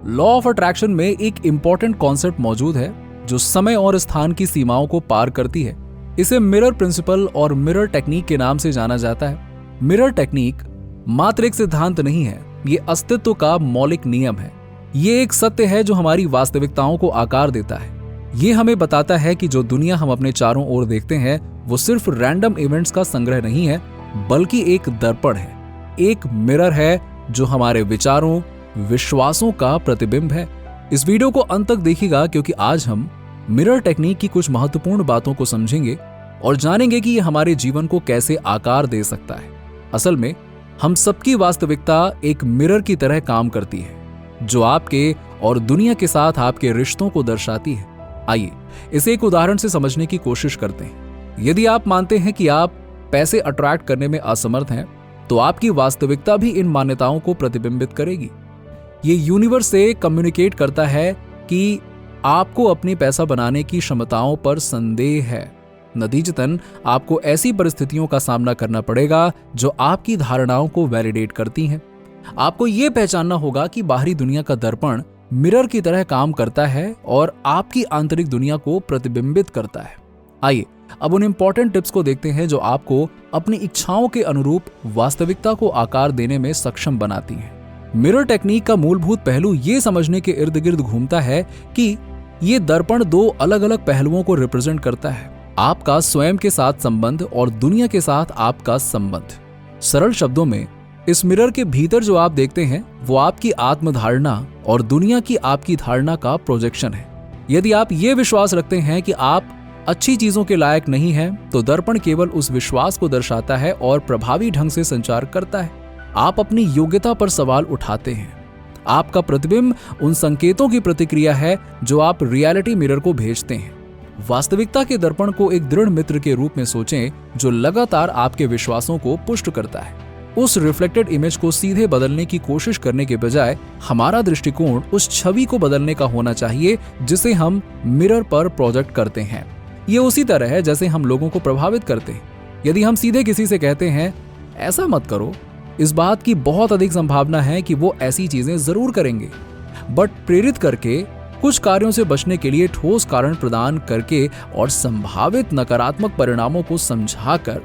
Law of attraction में एक important concept मौजूद है जो समय और स्थान की सीमाओं को पार करती है। इसे मिरर प्रिंसिपल और मिरर टेक्निक के नाम से जाना जाता है। मिरर टेक्निक मात्र एक सिद्धांत नहीं है, ये अस्तित्व का मौलिक नियम है। ये एक सत्य है जो हमारी वास्तविकताओं को आकार देता है। ये हमें बताता है कि जो दुनिया हम अपने चारों ओर देखते हैं वो सिर्फ रैंडम इवेंट्स का संग्रह नहीं है, बल्कि एक दर्पण है, एक मिरर है जो हमारे विचारों, विश्वासों का प्रतिबिंब है। इस वीडियो को अंत तक देखिएगा क्योंकि आज हम मिरर टेक्निक की कुछ महत्वपूर्ण बातों को समझेंगे और जानेंगे कि यह हमारे जीवन को कैसे आकार दे सकता है। असल में हम सबकी वास्तविकता एक मिरर की तरह काम करती है जो आपके और दुनिया के साथ आपके रिश्तों को दर्शाती है। आइए इसे एक उदाहरण से समझने की कोशिश करते हैं। यदि आप मानते हैं कि आप पैसे अट्रैक्ट करने में असमर्थ हैं, तो आपकी वास्तविकता भी इन मान्यताओं को प्रतिबिंबित करेगी। ये यूनिवर्स से कम्युनिकेट करता है कि आपको अपनी पैसा बनाने की क्षमताओं पर संदेह है। नतीजतन आपको ऐसी परिस्थितियों का सामना करना पड़ेगा जो आपकी धारणाओं को वैलिडेट करती हैं। आपको ये पहचानना होगा कि बाहरी दुनिया का दर्पण मिरर की तरह काम करता है और आपकी आंतरिक दुनिया को प्रतिबिंबित करता है। आइए अब उन इंपॉर्टेंट टिप्स को देखते हैं जो आपको अपनी इच्छाओं के अनुरूप वास्तविकता को आकार देने में सक्षम बनाती हैं। मिरर टेक्निक का मूलभूत पहलू ये समझने के इर्द गिर्द घूमता है कि ये दर्पण दो अलग अलग पहलुओं को रिप्रेजेंट करता है, आपका स्वयं के साथ संबंध और दुनिया के साथ आपका संबंध। सरल शब्दों में इस मिरर के भीतर जो आप देखते हैं वो आपकी आत्मधारणा और दुनिया की आपकी धारणा का प्रोजेक्शन है। यदि आप ये विश्वास रखते हैं कि आप अच्छी चीजों के लायक नहीं हैं, तो दर्पण केवल उस विश्वास को दर्शाता है और प्रभावी ढंग से संचार करता है। आप अपनी योग्यता पर सवाल उठाते हैं। आपका प्रतिबिंब उन संकेतों की प्रतिक्रिया है जो आप रियलिटी मिरर को भेजते हैं। वास्तविकता के दर्पण को एक दृढ़ मित्र के रूप में सोचें जो लगातार आपके विश्वासों को पुष्ट करता है। उस रिफ्लेक्टेड इमेज को सीधे बदलने की कोशिश करने के बजाय हमारा दृष्टिकोण उस छवि को बदलने का होना चाहिए जिसे हम मिरर पर प्रोजेक्ट करते हैं। ये उसी तरह है जैसे हम लोगों को प्रभावित करते हैं। यदि हम सीधे किसी से कहते हैं ऐसा मत करो, इस बात की बहुत अधिक संभावना है कि वो ऐसी चीजें जरूर करेंगे। बट प्रेरित करके कुछ कार्यों से बचने के लिए ठोस कारण प्रदान करके और संभावित नकारात्मक परिणामों को समझाकर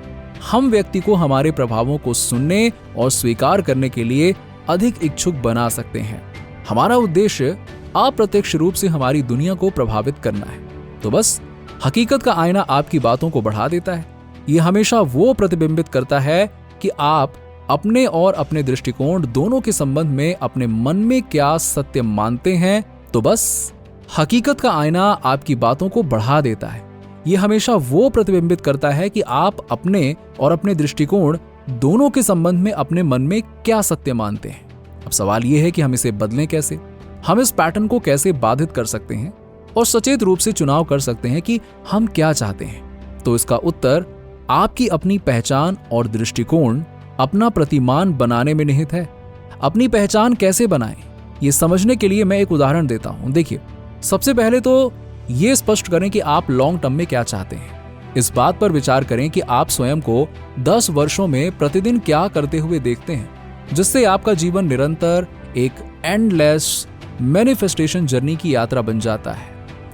हम व्यक्ति को हमारे प्रभावों को सुनने और स्वीकार करने के लिए अधिक इच्छुक बना सकते हैं। हमारा उद्देश्य अप्रत्यक्ष रूप से हमारी दुनिया को प्रभावित करना है। तो बस हकीकत का आईना आपकी बातों को बढ़ा देता है। यह हमेशा वो प्रतिबिंबित करता है कि आप अपने और अपने दृष्टिकोण दोनों के संबंध में अपने मन में क्या सत्य मानते हैं। तो बस हकीकत का आईना आपकी बातों को बढ़ा देता है। यह हमेशा वो प्रतिबिंबित करता है कि आप अपने और अपने दृष्टिकोण दोनों के संबंध में अपने मन में क्या सत्य मानते हैं। अब सवाल यह है कि हम इसे बदलें कैसे, हम इस पैटर्न को कैसे बाधित कर सकते हैं और सचेत रूप से चुनाव कर सकते हैं कि हम क्या चाहते हैं। तो इसका उत्तर आपकी अपनी पहचान और दृष्टिकोण, अपना प्रतिमान बनाने में निहित है। अपनी पहचान कैसे बनाएं, ये समझने के लिए मैं एक उदाहरण देता हूं। देखिए, सबसे पहले तो ये स्पष्ट करें कि आप लॉन्ग टर्म में क्या चाहते हैं। इस बात पर विचार करें कि आप स्वयं को 10 वर्षों में प्रतिदिन क्या करते हुए देखते हैं, जिससे आपका जीवन निरंतर एक एंडलेस मैनिफेस्टेशन जर्नी की यात्रा बन जाता है।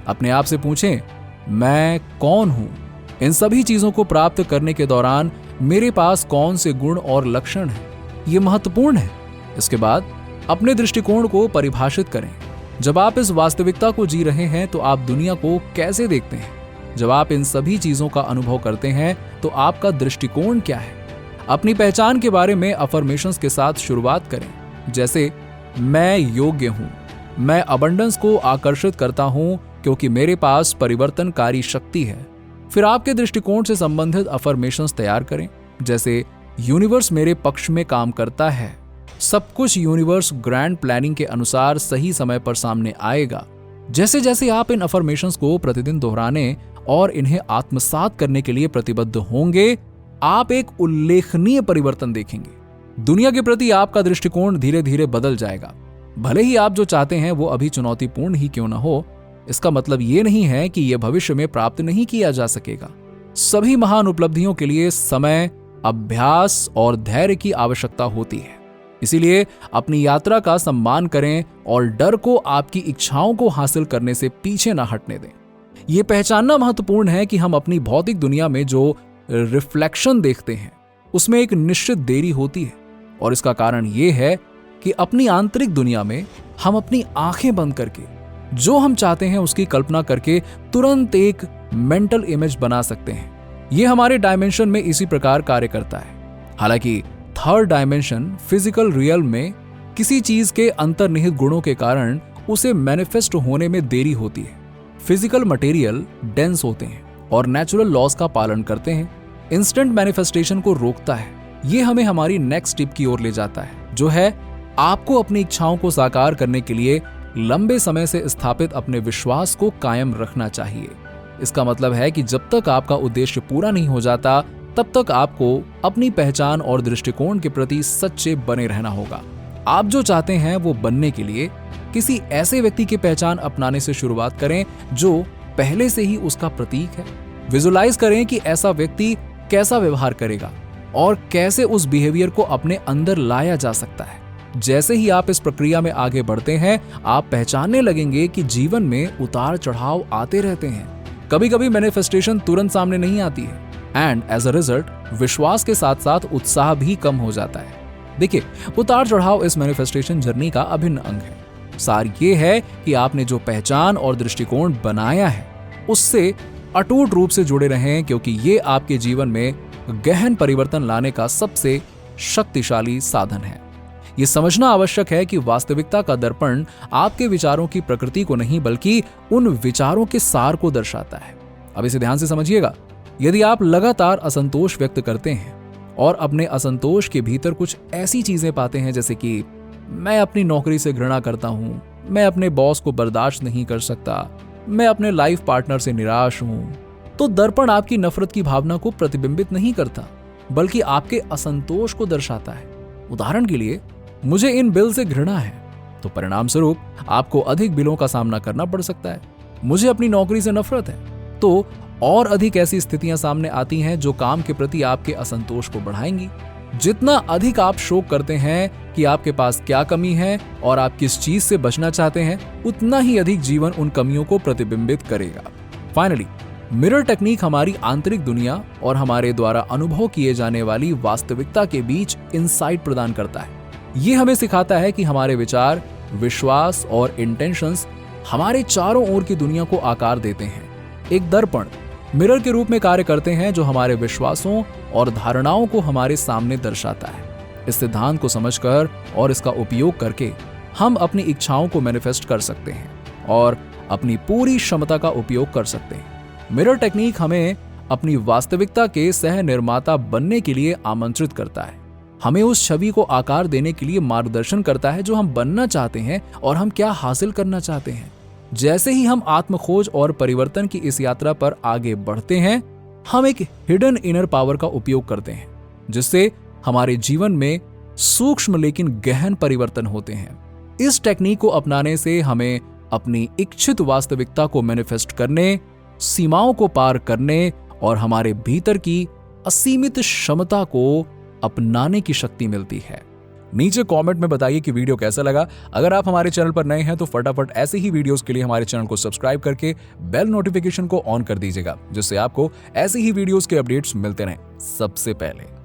अपने आप से पूछें, मैं कौन हूं? इन सभी चीजों को प्राप्त करने के दौरान मेरे पास कौन से गुण और लक्षण हैं? ये महत्वपूर्ण है। इसके बाद अपने दृष्टिकोण को परिभाषित करें। जब आप इस वास्तविकता को जी रहे हैं तो आप दुनिया को कैसे देखते हैं? जब आप इन सभी चीजों का अनुभव करते हैं तो आपका दृष्टिकोण क्या है? अपनी पहचान के बारे में अफर्मेशंस के साथ शुरुआत करें, जैसे मैं योग्य हूं, मैं अबंडेंस को आकर्षित करता हूं क्योंकि मेरे पास परिवर्तनकारी शक्ति है। फिर आपके दृष्टिकोण से संबंधित अफर्मेशंस तैयार करें, जैसे यूनिवर्स मेरे पक्ष में काम करता है, सब कुछ यूनिवर्स ग्रैंड प्लानिंग के अनुसार सही समय पर सामने आएगा। जैसे जैसे आप इन अफर्मेशंस को प्रतिदिन दोहराने और इन्हें आत्मसात करने के लिए प्रतिबद्ध होंगे, आप एक उल्लेखनीय परिवर्तन देखेंगे। दुनिया के प्रति आपका दृष्टिकोण धीरे धीरे बदल जाएगा। भले ही आप जो चाहते हैं वो अभी चुनौतीपूर्ण ही क्यों न हो, इसका मतलब ये नहीं है कि यह भविष्य में प्राप्त नहीं किया जा सकेगा। सभी महान उपलब्धियों के लिए समय, अभ्यास और धैर्य की आवश्यकता होती है। इसीलिए अपनी यात्रा का सम्मान करें और डर को आपकी इच्छाओं को हासिल करने से पीछे ना हटने दें। यह पहचानना महत्वपूर्ण है कि हम अपनी भौतिक दुनिया में जो रिफ्लेक्शन देखते हैं उसमें एक निश्चित देरी होती है, और इसका कारण यह है कि अपनी आंतरिक दुनिया में हम अपनी आंखें बंद करके जो हम चाहते हैं उसकी कल्पना करके तुरंत एक मेंटल इमेज बना सकते हैं। यह हमारे डायमेंशन में इसी प्रकार कार्य करता है। हालांकि थर्ड डायमेंशन फिजिकल रियल में किसी चीज के अंतर्निहित गुणों के कारण उसे मैनिफेस्ट होने में देरी होती है। फिजिकल मटेरियल डेंस होते हैं और नेचुरल लॉज का पालन करते हैं। इंस्टेंट मैनिफेस्टेशन को रोकता है। यह हमें हमारी नेक्स्ट स्टेप की ओर ले जाता है, जो है आपको अपनी इच्छाओं को साकार करने के लिए लंबे समय से स्थापित अपने विश्वास को कायम रखना चाहिए। इसका मतलब है कि जब तक आपका उद्देश्य पूरा नहीं हो जाता तब तक आपको अपनी पहचान और दृष्टिकोण के प्रति सच्चे बने रहना होगा। आप जो चाहते हैं वो बनने के लिए किसी ऐसे व्यक्ति की पहचान अपनाने से शुरुआत करें जो पहले से ही उसका प्रतीक है। विजुलाइज करें कि ऐसा व्यक्ति कैसा व्यवहार करेगा और कैसे उस बिहेवियर को अपने अंदर लाया जा सकता है। जैसे ही आप इस प्रक्रिया में आगे बढ़ते हैं, आप पहचानने लगेंगे कि जीवन में उतार चढ़ाव आते रहते हैं। कभी कभी मैनिफेस्टेशन तुरंत सामने नहीं आती है, एंड एज अ रिजल्ट विश्वास के साथ साथ उत्साह भी कम हो जाता है। देखिए, उतार चढ़ाव इस मैनिफेस्टेशन जर्नी का अभिन्न अंग है। सार ये है कि आपने जो पहचान और दृष्टिकोण बनाया है उससे अटूट रूप से जुड़े रहें, क्योंकि ये आपके जीवन में गहन परिवर्तन लाने का सबसे शक्तिशाली साधन है। ये समझना आवश्यक है कि वास्तविकता का दर्पण आपके विचारों की प्रकृति को नहीं बल्कि उन विचारों के सार को दर्शाता है। अब इसे ध्यान से समझिएगा। यदि आप लगातार असंतोष व्यक्त करते हैं और अपने असंतोष के भीतर कुछ ऐसी चीजें पाते हैं जैसे कि मैं अपनी नौकरी से घृणा करता हूं, मैं अपने बॉस को बर्दाश्त नहीं कर सकता, मैं अपने लाइफ पार्टनर से निराश हूं, तो दर्पण आपकी नफरत की भावना को प्रतिबिंबित नहीं करता बल्कि आपके असंतोष को दर्शाता है। उदाहरण के लिए, मुझे इन बिल से घृणा है, तो परिणाम स्वरूप आपको अधिक बिलों का सामना करना पड़ सकता है। मुझे अपनी नौकरी से नफरत है, तो और अधिक ऐसी स्थितियां सामने आती हैं जो काम के प्रति आपके असंतोष को बढ़ाएंगी। जितना अधिक आप शोक करते हैं कि आपके पास क्या कमी है और आप किस चीज से बचना चाहते हैं, उतना ही अधिक जीवन उन कमियों को प्रतिबिंबित करेगा। फाइनली, मिरर टेक्निक हमारी आंतरिक दुनिया और हमारे द्वारा अनुभव किए जाने वाली वास्तविकता के बीच इंसाइट प्रदान करता है। ये हमें सिखाता है कि हमारे विचार, विश्वास और इंटेंशंस हमारे चारों ओर की दुनिया को आकार देते हैं। एक दर्पण मिरर के रूप में कार्य करते हैं जो हमारे विश्वासों और धारणाओं को हमारे सामने दर्शाता है। इस सिद्धांत को समझकर और इसका उपयोग करके हम अपनी इच्छाओं को मैनिफेस्ट कर सकते हैं और अपनी पूरी क्षमता का उपयोग कर सकते हैं। मिरर टेक्निक हमें अपनी वास्तविकता के सह निर्माता बनने के लिए आमंत्रित करता है। हमें उस छवि को आकार देने के लिए मार्गदर्शन करता है जो हम बनना चाहते हैं और हम क्या हासिल करना चाहते हैं। जैसे ही हम आत्मखोज और परिवर्तन की इस यात्रा पर आगे बढ़ते हैं, हम एक हिडन इनर पावर का उपयोग करते हैं जिससे हमारे जीवन में सूक्ष्म लेकिन गहन परिवर्तन होते हैं। इस टेक्निक को अपनाने से हमें अपनी इच्छित वास्तविकता को मैनिफेस्ट करने, सीमाओं को पार करने और हमारे भीतर की असीमित क्षमता को अपनाने की शक्ति मिलती है। नीचे कमेंट में बताइए कि वीडियो कैसा लगा। अगर आप हमारे चैनल पर नए हैं तो फटाफट ऐसे ही वीडियोस के लिए हमारे चैनल को सब्सक्राइब करके बेल नोटिफिकेशन को ऑन कर दीजिएगा, जिससे आपको ऐसे ही वीडियोस के अपडेट्स मिलते रहें सबसे पहले।